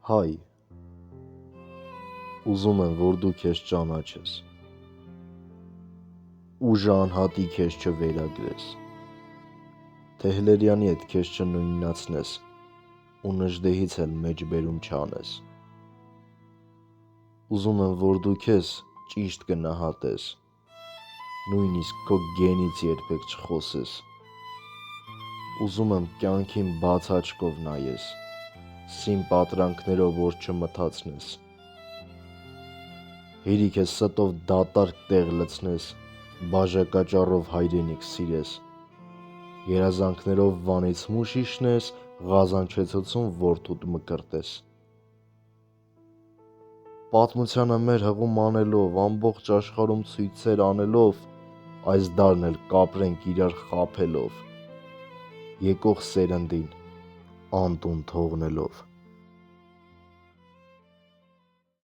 Հայ, ուզում եմ, որ դու քեզ ճանաչես, ուժը անհատի քեզ չվերագրես, Թեհլերյանի հետ քեզ չնույնացնես ու Նժդեհից էլ մեջբերում չանես, ուզում եմ, որ դու քեզ ճիշտ գնահատես, նույնիսկ քո գենից երբեք չխոսես, ուզում եմ կյանքին բաց աչքով նայես, սին պատրանքներով որ չմթացնես, հերիք է ստով դատարկ տեղ լցնես, բաժակաճառով հայրենիք սիրես, երազանքներով վանից մուշ իջնես, Ղազանչեցոցում որդուդ մկրտես, պատմությանը մեր հղում անելով, ամբողջ աշխարհում ցույցեր անելով, այս դարն էլ կապրենք իրար խաբելով, եկող սերնդին անտուն թողնելով։